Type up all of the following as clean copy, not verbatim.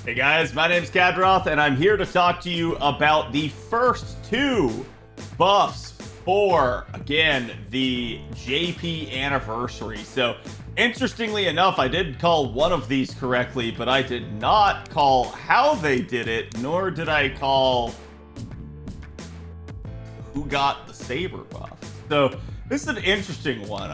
Hey guys, my name's Khadroth, and I'm here to talk to you about the first two buffs for, again, the JP anniversary. So, interestingly enough, I did call one of these correctly, but I did not call how they did it, nor did I call who got the saber buff. So, this is an interesting one.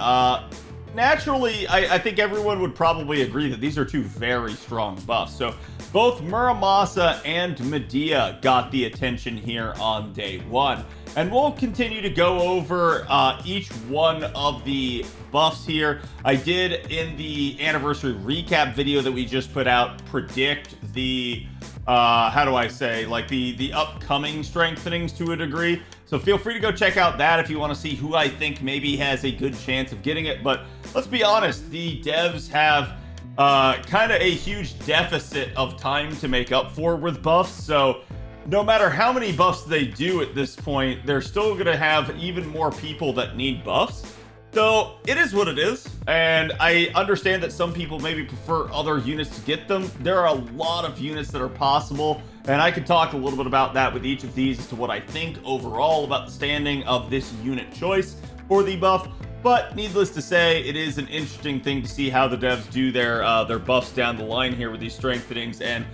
Naturally, I think everyone would probably agree that these are two very strong buffs. So both Muramasa and Medea got the attention here on day one. And we'll continue to go over each one of the buffs here. I did, in the anniversary recap video that we just put out, predict the, how do I say, like the upcoming strengthenings to a degree. So feel free to go check out that if you want to see who I think maybe has a good chance of getting it. But let's be honest, the devs have kind of a huge deficit of time to make up for with buffs. So no matter how many buffs they do at this point, they're still going to have even more people that need buffs. So it is what it is, and I understand that some people maybe prefer other units to get them. There are a lot of units that are possible, and I could talk a little bit about that with each of these as to what I think overall about the standing of this unit choice for the buff. But needless to say, it is an interesting thing to see how the devs do their buffs down the line here with these strengthenings, and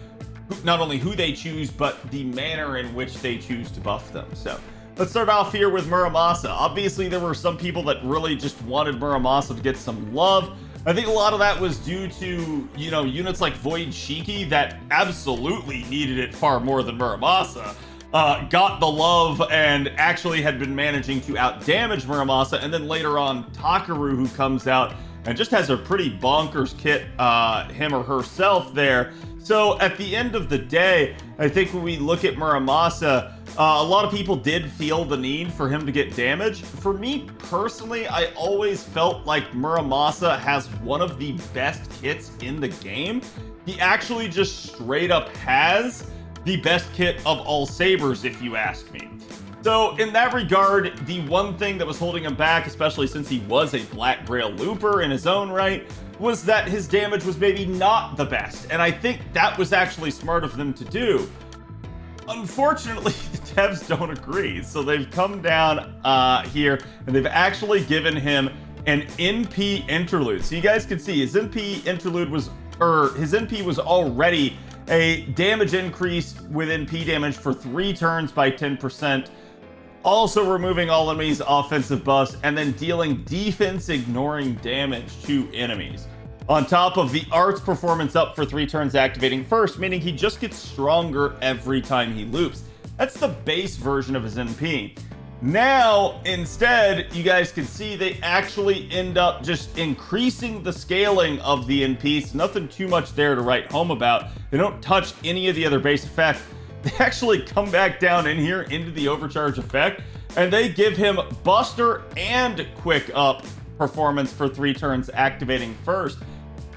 not only who they choose, but the manner in which they choose to buff them. So let's start off here with Muramasa. Obviously, there were some people that really just wanted Muramasa to get some love. I think a lot of that was due to, you know, units like Void Shiki that absolutely needed it far more than Muramasa. Got the love and actually had been managing to outdamage Muramasa, and then later on Takaru, who comes out and just has a pretty bonkers kit, him or herself there. So at the end of the day, I think when we look at Muramasa, a lot of people did feel the need for him to get damage. For me personally, I always felt like Muramasa has one of the best kits in the game. He actually just straight up has the best kit of all sabers, if you ask me. So in that regard, the one thing that was holding him back, especially since he was a Black Grail looper in his own right, was that his damage was maybe not the best. And I think that was actually smart of them to do. Unfortunately, the devs don't agree. So they've come down here and they've actually given him an NP interlude. So you guys can see his NP interlude was, or his NP was already a damage increase with NP damage for 3 turns by 10%. Also removing all enemies' offensive buffs, and then dealing defense ignoring damage to enemies. On top of the art's performance up for 3 turns activating first, meaning he just gets stronger every time he loops. That's the base version of his NP. Now, instead, you guys can see they actually end up just increasing the scaling of the NPs. Nothing too much there to write home about. They don't touch any of the other base effects. They actually come back down in here into the overcharge effect, and they give him Buster and Quick Up performance for 3 turns activating first.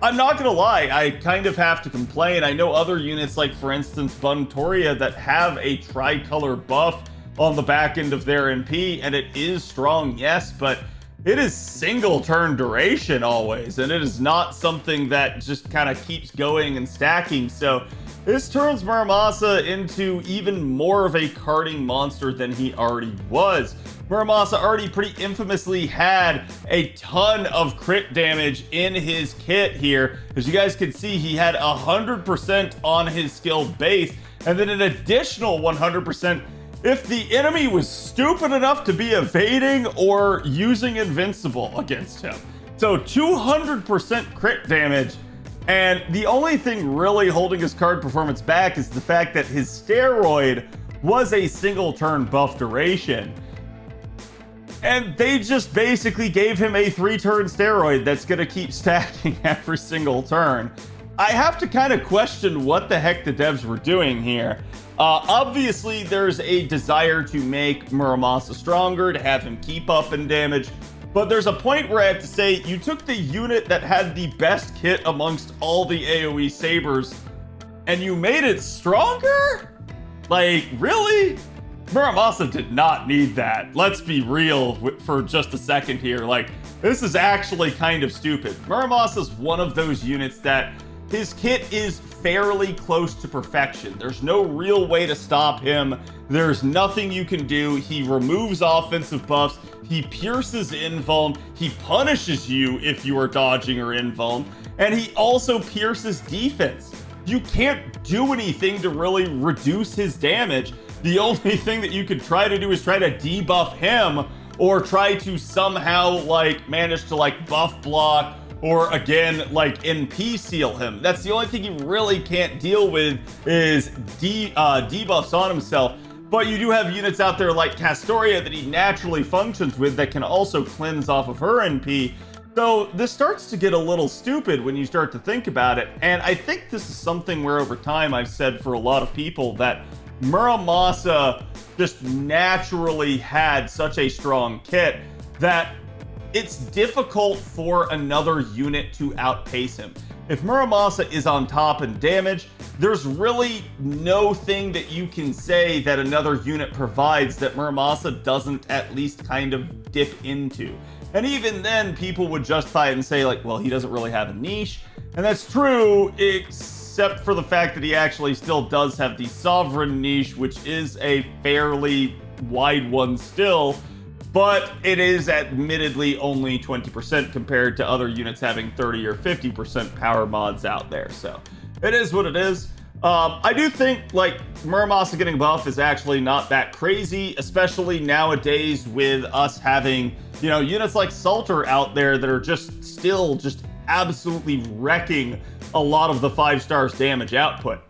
I'm not gonna lie, I kind of have to complain. I know other units, like for instance Buntoria, that have a tricolor buff on the back end of their NP, and it is strong, yes, but it is single turn duration always, and it is not something that just kind of keeps going and stacking. So this turns Muramasa into even more of a carding monster than he already was. Muramasa already pretty infamously had a ton of crit damage in his kit here. As you guys can see, he had 100% on his skill base, and then an additional 100% if the enemy was stupid enough to be evading or using invincible against him. So 200% crit damage. And the only thing really holding his card performance back is the fact that his steroid was a single turn buff duration. And they just basically gave him a 3-turn steroid that's going to keep stacking every single turn. I have to kind of question what the heck the devs were doing here. Obviously, there's a desire to make Muramasa stronger, to have him keep up in damage. But there's a point where I have to say, you took the unit that had the best kit amongst all the AoE sabers, and you made it stronger? Like, really? Muramasa did not need that. Let's be real for just a second here. Like, this is actually kind of stupid. Muramasa's one of those units that his kit is fairly close to perfection. There's no real way to stop him. There's nothing you can do. He removes offensive buffs. He pierces invuln. He punishes you if you are dodging or invuln. And he also pierces defense. You can't do anything to really reduce his damage. The only thing that you could try to do is try to debuff him, or try to somehow like manage to like buff block, or again like NP seal him. That's the only thing he really can't deal with is debuffs on himself. But you do have units out there like Castoria that he naturally functions with that can also cleanse off of her NP. So this starts to get a little stupid when you start to think about it. And I think this is something where over time I've said for a lot of people that Muramasa just naturally had such a strong kit that it's difficult for another unit to outpace him. If Muramasa is on top in damage, there's really no thing that you can say that another unit provides that Muramasa doesn't at least kind of dip into. And even then, people would justify it and say like, well, he doesn't really have a niche. And that's true, except for the fact that he actually still does have the Sovereign niche, which is a fairly wide one still. But it is admittedly only 20% compared to other units having 30 or 50% power mods out there. So it is what it is. I do think like Muramasa getting buff is actually not that crazy, especially nowadays with us having, you know, units like Salter out there that are just still just absolutely wrecking a lot of the 5 stars damage output.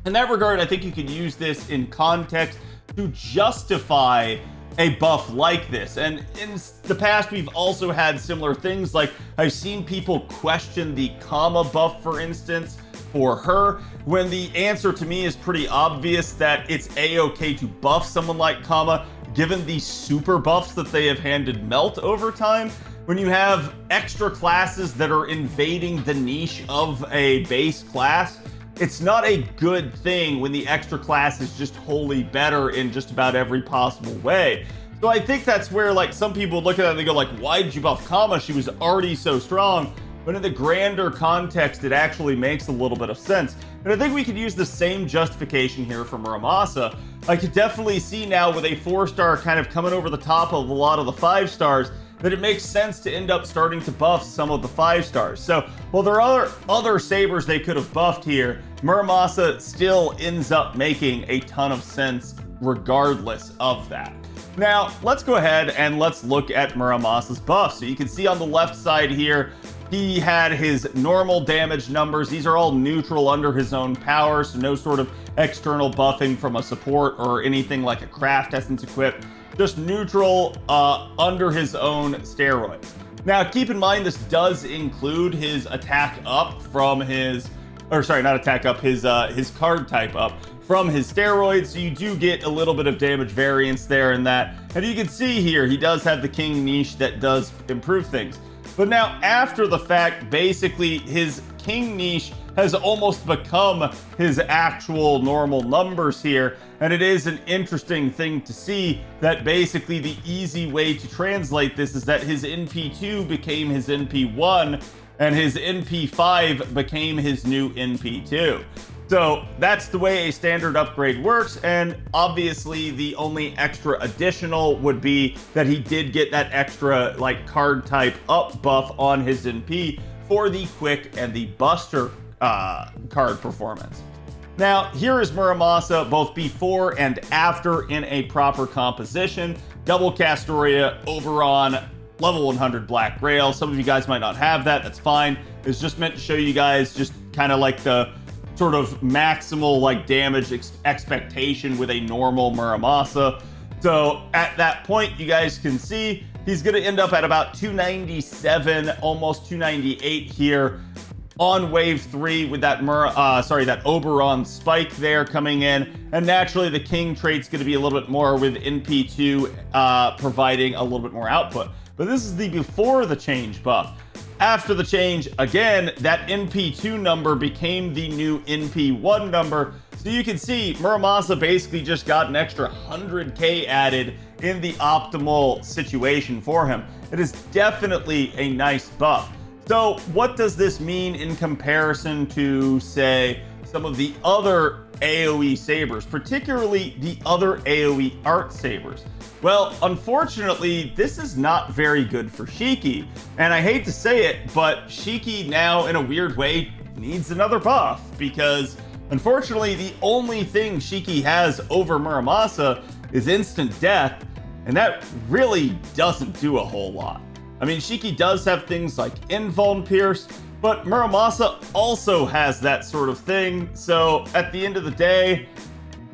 In that regard, I think you can use this in context to justify a buff like this. And in the past, we've also had similar things. Like I've seen people question the comma buff, for instance, for her, when the answer to me is pretty obvious that it's a-okay to buff someone like comma, given the super buffs that they have handed Melt over time. When you have extra classes that are invading the niche of a base class, it's not a good thing when the extra class is just wholly better in just about every possible way. So I think that's where like some people look at it and they go like, why did you buff comma? She was already so strong. But in the grander context, it actually makes a little bit of sense. And I think we could use the same justification here for Muramasa. I could definitely see now with a 4-star kind of coming over the top of a lot of the 5 stars, that it makes sense to end up starting to buff some of the 5 stars. So while there are other sabers they could have buffed here, Muramasa still ends up making a ton of sense regardless of that. Now, let's go ahead and let's look at Muramasa's buff. So you can see on the left side here, he had his normal damage numbers. These are all neutral under his own power, so no sort of external buffing from a support or anything like a craft essence equipped. Just neutral under his own steroids. Now, keep in mind, this does include his attack up from his, or sorry, not attack up, his card type up from his steroids. So you do get a little bit of damage variance there in that. And you can see here, he does have the King niche that does improve things. But now after the fact, basically his King niche has almost become his actual normal numbers here. And it is an interesting thing to see that basically the easy way to translate this is that his NP2 became his NP1 and his NP5 became his new NP2. So that's the way a standard upgrade works, and obviously the only extra additional would be that he did get that extra like card type up buff on his NP for the quick and the buster card performance. Now here is Muramasa both before and after in a proper composition. Double Castoria, Oberon, level 100 Black Grail. Some of you guys might not have that, that's fine. It's just meant to show you guys just kind of like the sort of maximal like damage expectation with a normal Muramasa. So at that point, you guys can see he's going to end up at about 297, almost 298 here on wave 3 with that that Oberon spike there coming in. And naturally the King trait's going to be a little bit more with NP2 providing a little bit more output. But this is the before the change buff. After the change, again, that NP2 number became the new NP1 number. So you can see Muramasa basically just got an extra 100k added in the optimal situation for him. It is definitely a nice buff. So what does this mean in comparison to, say, some of the other AoE sabers, particularly the other AoE art sabers? Well, unfortunately, this is not very good for Shiki. And I hate to say it, but Shiki now, in a weird way, needs another buff, because unfortunately, the only thing Shiki has over Muramasa is instant death, and that really doesn't do a whole lot. I mean, Shiki does have things like Invuln Pierce, but Muramasa also has that sort of thing, so at the end of the day,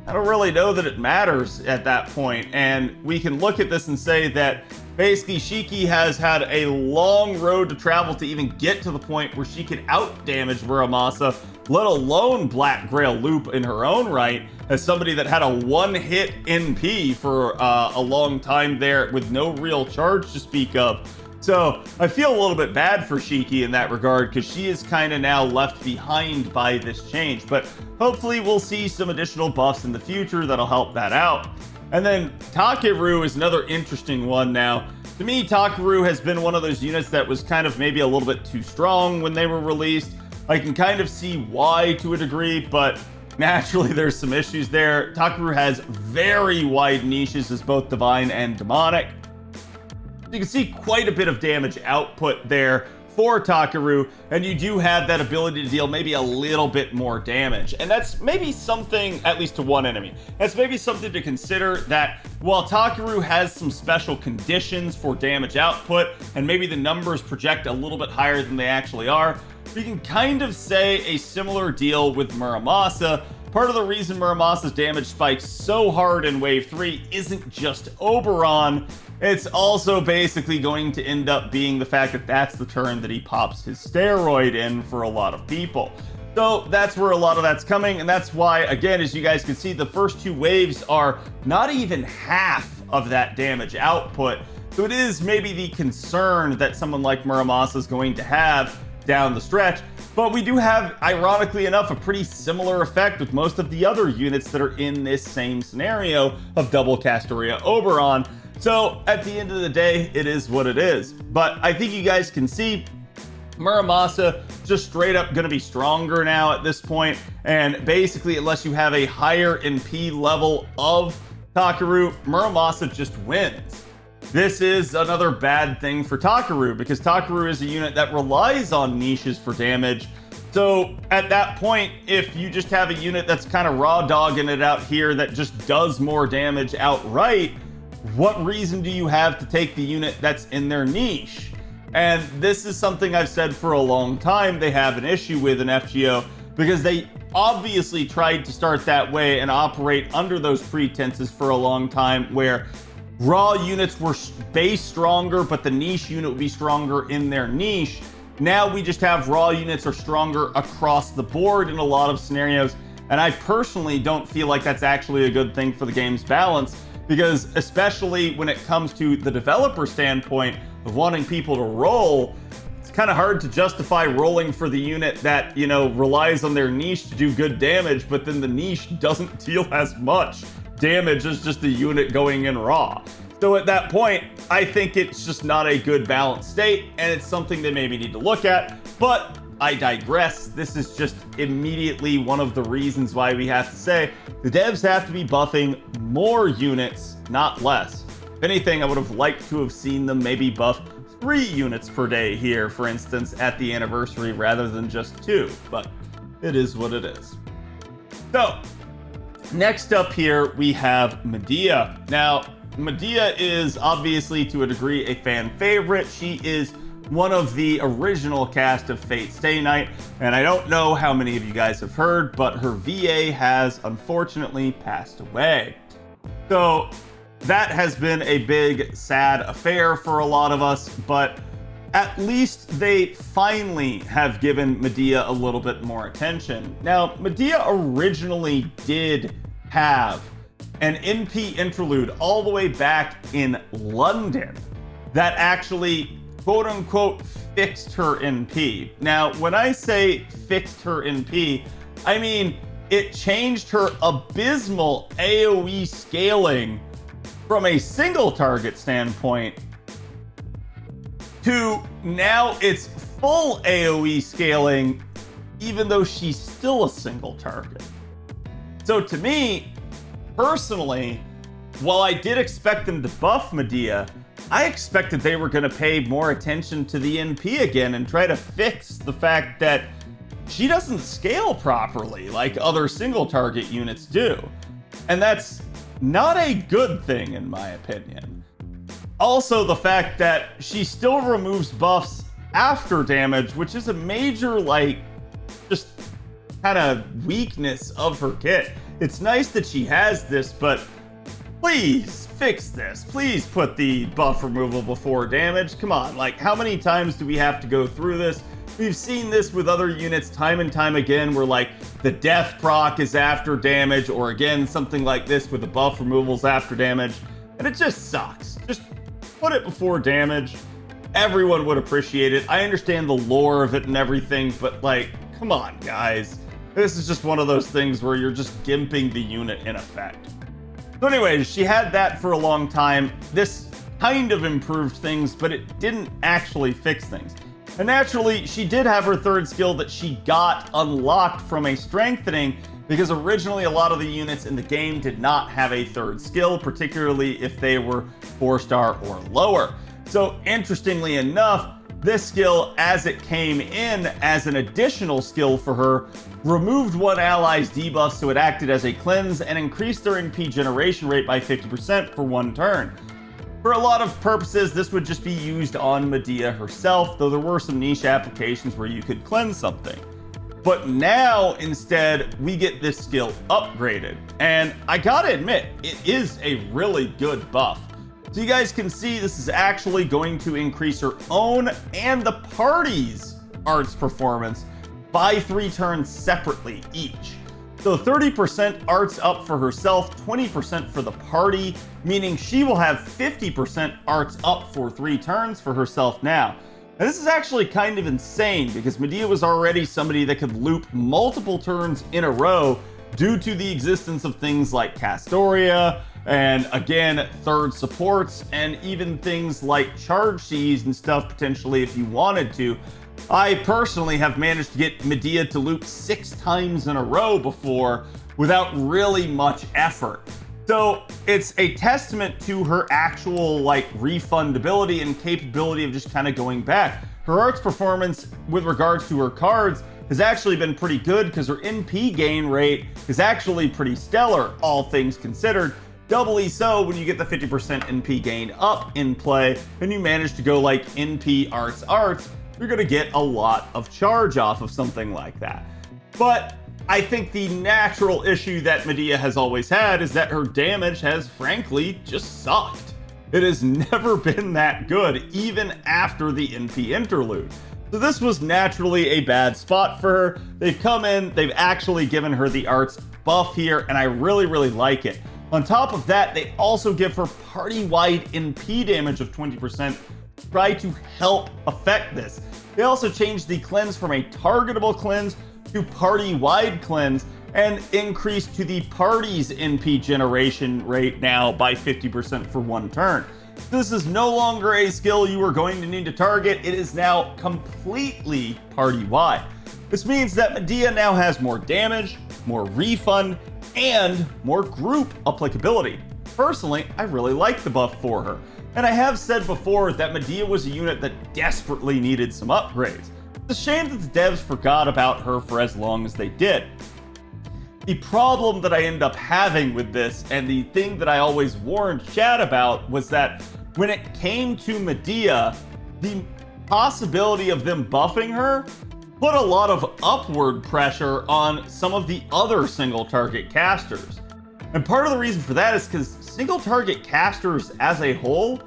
I don't really know that it matters at that point. And we can look at this and say that basically Shiki has had a long road to travel to even get to the point where she can out-damage Muramasa, let alone Black Grail Loop in her own right, as somebody that had a one-hit NP for a long time there with no real charge to speak of. So I feel a little bit bad for Shiki in that regard, because she is kind of now left behind by this change. But hopefully we'll see some additional buffs in the future that'll help that out. And then Takeru is another interesting one now. To me, Takeru has been one of those units that was kind of maybe a little bit too strong when they were released. I can kind of see why to a degree, but naturally there's some issues there. Takeru has very wide niches as both divine and demonic. You can see quite a bit of damage output there for Takeru, and you do have that ability to deal maybe a little bit more damage. And that's maybe something, at least to one enemy, that's maybe something to consider, that while Takeru has some special conditions for damage output, and maybe the numbers project a little bit higher than they actually are, you can kind of say a similar deal with Muramasa. Part of the reason Muramasa's damage spikes so hard in Wave 3 isn't just Oberon, it's also basically going to end up being the fact that that's the turn that he pops his steroid in for a lot of people. So that's where a lot of that's coming, and that's why, again, as you guys can see, the first two waves are not even half of that damage output. So it is maybe the concern that someone like Muramasa is going to have down the stretch. But we do have, ironically enough, a pretty similar effect with most of the other units that are in this same scenario of double Castoria Oberon. So at the end of the day, it is what it is. But I think you guys can see Muramasa just straight up going to be stronger now at this point. And basically, unless you have a higher NP level of Takeru, Muramasa just wins. This is another bad thing for Takeru, because Takeru is a unit that relies on niches for damage. So at that point, if you just have a unit that's kind of raw dogging it out here that just does more damage outright, what reason do you have to take the unit that's in their niche? And this is something I've said for a long time they have an issue with in FGO, because they obviously tried to start that way and operate under those pretenses for a long time, where raw units were base stronger, but the niche unit would be stronger in their niche. Now we just have raw units are stronger across the board in a lot of scenarios, and I personally don't feel like that's actually a good thing for the game's balance, because especially when it comes to the developer standpoint of wanting people to roll, it's kind of hard to justify rolling for the unit that, you know, relies on their niche to do good damage, but then the niche doesn't deal as much damage as just the unit going in raw. So at that point, I think it's just not a good balanced state, and it's something they maybe need to look at. But I digress. This is just immediately one of the reasons why we have to say the devs have to be buffing more units, not less. If anything, I would have liked to have seen them maybe buff 3 units per day here, for instance, at the anniversary, rather than just 2, but it is what it is. So next up here, we have Medea. Now, Medea is obviously, to a degree, a fan favorite. She is one of the original cast of Fate Stay Night, and I don't know how many of you guys have heard, but her VA has unfortunately passed away. So that has been a big, sad affair for a lot of us, but at least they finally have given Medea a little bit more attention. Now, Medea originally did have an NP interlude all the way back in London that actually, quote unquote, fixed her NP. Now, when I say fixed her NP, I mean it changed her abysmal AoE scaling from a single target standpoint to now it's full AoE scaling, even though she's still a single target. So to me, personally, while I did expect them to buff Medea, I expected they were going to pay more attention to the NP again and try to fix the fact that she doesn't scale properly like other single target units do. And that's not a good thing in my opinion. Also, the fact that she still removes buffs after damage, which is a major, like, just kind of weakness of her kit. It's nice that she has this, but please fix this. Please put the buff removal before damage. Come on, like, how many times do we have to go through this? We've seen this with other units time and time again, where like the death proc is after damage, or again, something like this with the buff removals after damage, and it just sucks. Just put it before damage. Everyone would appreciate it. I understand the lore of it and everything, but like, come on, guys. This is just one of those things where you're just gimping the unit in effect. So anyways, she had that for a long time. This kind of improved things, but it didn't actually fix things. And naturally, she did have her third skill that she got unlocked from a strengthening, because originally a lot of the units in the game did not have a third skill, particularly if they were 4-star or lower. So interestingly enough, this skill, as it came in as an additional skill for her, removed one ally's debuff, so it acted as a cleanse and increased their NP generation rate by 50% for one turn. For a lot of purposes, this would just be used on Medea herself, though there were some niche applications where you could cleanse something. But now, instead, we get this skill upgraded. And I gotta admit, it is a really good buff. So you guys can see this is actually going to increase her own and the party's arts performance by 3 turns separately each. So 30% arts up for herself, 20% for the party, meaning she will have 50% arts up for 3 turns for herself now. And this is actually kind of insane, because Medea was already somebody that could loop multiple turns in a row due to the existence of things like Castoria, and again, third supports, and even things like charge Cs and stuff potentially if you wanted to. I personally have managed to get Medea to loop 6 times in a row before without really much effort. So it's a testament to her actual like refundability and capability of just kind of going back. Her arts performance with regards to her cards has actually been pretty good, because her NP gain rate is actually pretty stellar, all things considered. Doubly so when you get the 50% NP gain up in play, and you manage to go like NP arts, you're going to get a lot of charge off of something like that. But I think the natural issue that Medea has always had is that her damage has frankly just sucked. It has never been that good, even after the NP interlude. So this was naturally a bad spot for her. They've come in, they've actually given her the arts buff here, and I really, really like it. On top of that, they also give her party-wide NP damage of 20%, try to help affect this. They also changed the cleanse from a targetable cleanse to party-wide cleanse, and increased to the party's NP generation rate now by 50% for one turn. This is no longer a skill you are going to need to target, it is now completely party-wide. This means that Medea now has more damage, more refund, and more group applicability. Personally, I really like the buff for her. And I have said before that Medea was a unit that desperately needed some upgrades. It's a shame that the devs forgot about her for as long as they did. The problem that I ended up having with this, and the thing that I always warned Chad about, was that when it came to Medea, the possibility of them buffing her put a lot of upward pressure on some of the other single target casters. And part of the reason for that is because single target casters as a whole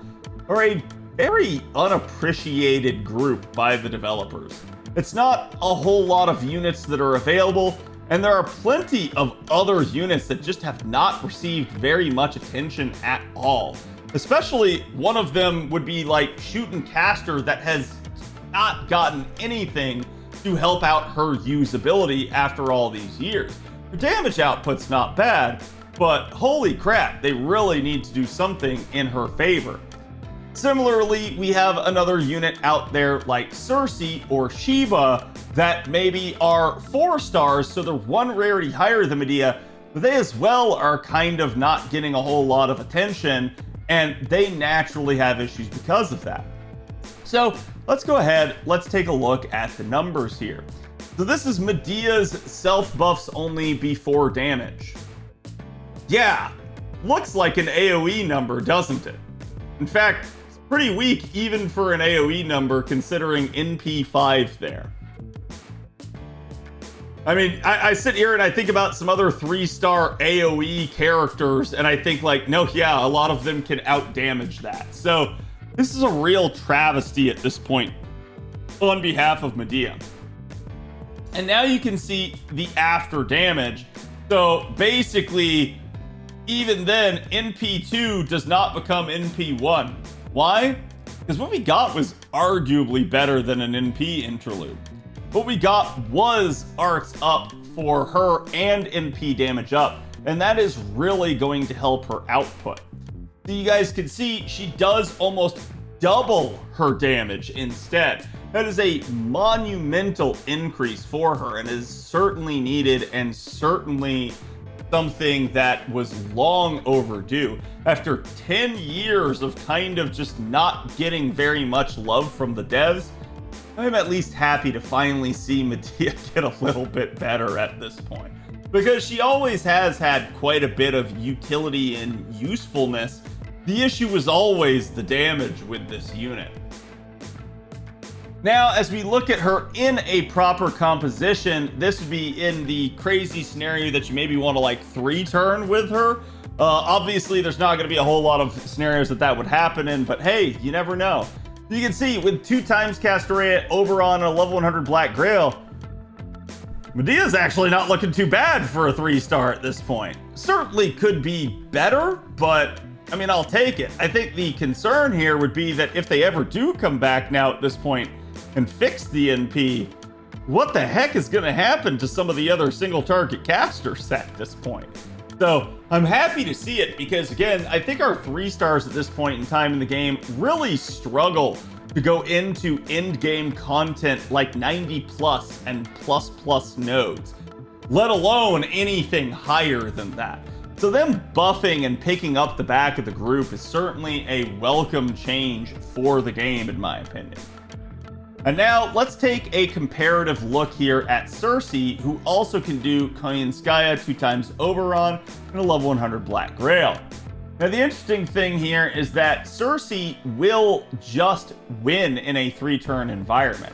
are a very unappreciated group by the developers. It's not a whole lot of units that are available, and there are plenty of other units that just have not received very much attention at all. Especially one of them would be like Shootin' Caster, that has not gotten anything to help out her usability after all these years. Her damage output's not bad, but holy crap, they really need to do something in her favor. Similarly, we have another unit out there like Cersei or Sheba that maybe are 4 stars, so they're 1 rarity higher than Medea, but they as well are kind of not getting a whole lot of attention, and they naturally have issues because of that. So let's go ahead, let's take a look at the numbers here. So this is Medea's self buffs only before damage. Yeah, looks like an AoE number, doesn't it? In fact, it's pretty weak even for an AoE number considering NP5 there. I mean, I sit here and I think about some other 3-star AoE characters, and I think like, no, yeah, a lot of them can out-damage that. So this is a real travesty at this point on behalf of Medea. And now you can see the after damage. So basically, even then, NP2 does not become NP1. Why? Because what we got was arguably better than an NP interlude. What we got was arcs up for her and NP damage up, and that is really going to help her output. So you guys can see she does almost double her damage instead. That is a monumental increase for her and is certainly needed and certainly something that was long overdue. After 10 years of kind of just not getting very much love from the devs, I'm at least happy to finally see Medea get a little bit better at this point, because she always has had quite a bit of utility and usefulness. The issue was always the damage with this unit. Now, as we look at her in a proper composition, this would be in the crazy scenario that you maybe want to like 3-turn with her. Obviously, there's not going to be a whole lot of scenarios that would happen in, but hey, you never know. You can see with 2 times Castoria, Oberon, and a level 100 Black Grail, Medea's actually not looking too bad for a 3-star at this point. Certainly could be better, but I mean, I'll take it. I think the concern here would be that if they ever do come back now at this point and fix the NP, what the heck is going to happen to some of the other single target casters at this point? So I'm happy to see it because, again, I think our 3-stars at this point in time in the game really struggle to go into end game content like 90 plus and plus nodes, let alone anything higher than that. So them buffing and picking up the back of the group is certainly a welcome change for the game, in my opinion. And now let's take a comparative look here at Cersei, who also can do Koyanskaya 2 times Oberon and a level 100 Black Grail. Now the interesting thing here is that Cersei will just win in a 3-turn environment.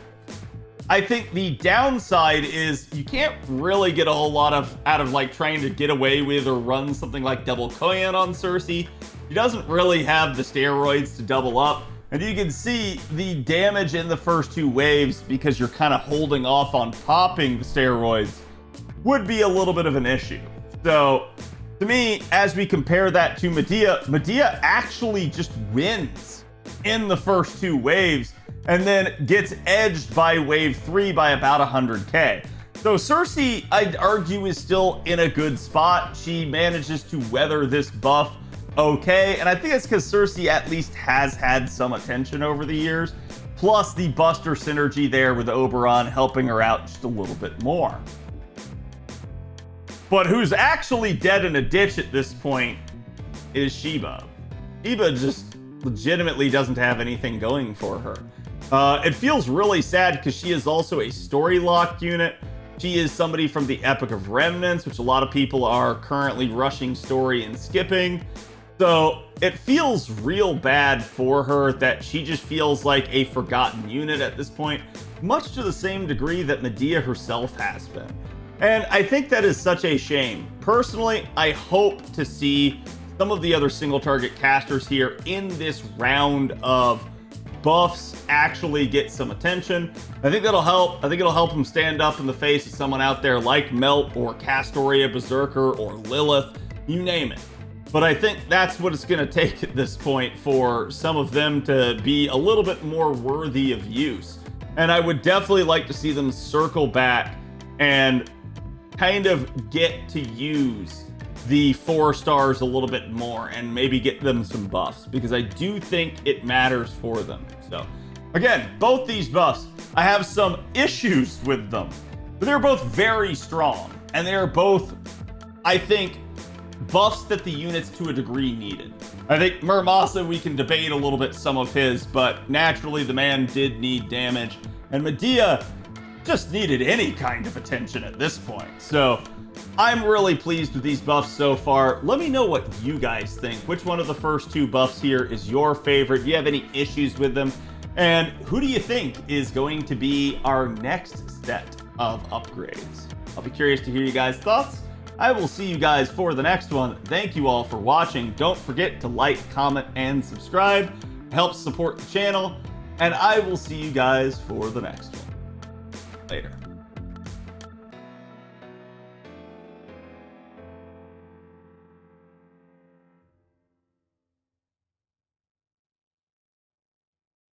I think the downside is you can't really get a whole lot out of like trying to get away with or run something like double Koyan on Cersei. She doesn't really have the steroids to double up. And you can see the damage in the first 2 waves, because you're kind of holding off on popping the steroids, would be a little bit of an issue. So to me, as we compare that to Medea, Medea actually just wins in the first 2 waves and then gets edged by wave 3 by about 100k. So Cersei, I'd argue, is still in a good spot. She manages to weather this buff okay, and I think it's because Cersei at least has had some attention over the years, plus the Buster synergy there with Oberon helping her out just a little bit more. But who's actually dead in a ditch at this point is Sheba. Sheba just legitimately doesn't have anything going for her. It feels really sad because she is also a story-locked unit. She is somebody from the Epic of Remnants, which a lot of people are currently rushing story and skipping. So it feels real bad for her that she just feels like a forgotten unit at this point, much to the same degree that Medea herself has been. And I think that is such a shame. Personally, I hope to see some of the other single target casters here in this round of buffs actually get some attention. I think that'll help. I think it'll help them stand up in the face of someone out there like Melt or Castoria Berserker or Lilith, you name it. But I think that's what it's going to take at this point for some of them to be a little bit more worthy of use. And I would definitely like to see them circle back and kind of get to use the 4 stars a little bit more and maybe get them some buffs, because I do think it matters for them. So again, both these buffs, I have some issues with them, but they're both very strong, and they're both, I think, buffs that the units to a degree needed. I think Muramasa, we can debate a little bit some of his, but naturally the man did need damage, and Medea just needed any kind of attention at this point. So I'm really pleased with these buffs so far. Let me know what you guys think. Which one of the first 2 buffs here is your favorite? Do you have any issues with them? And who do you think is going to be our next set of upgrades? I'll be curious to hear you guys' thoughts. I will see you guys for the next one. Thank you all for watching. Don't forget to like, comment, and subscribe. It helps support the channel. And I will see you guys for the next one. Later.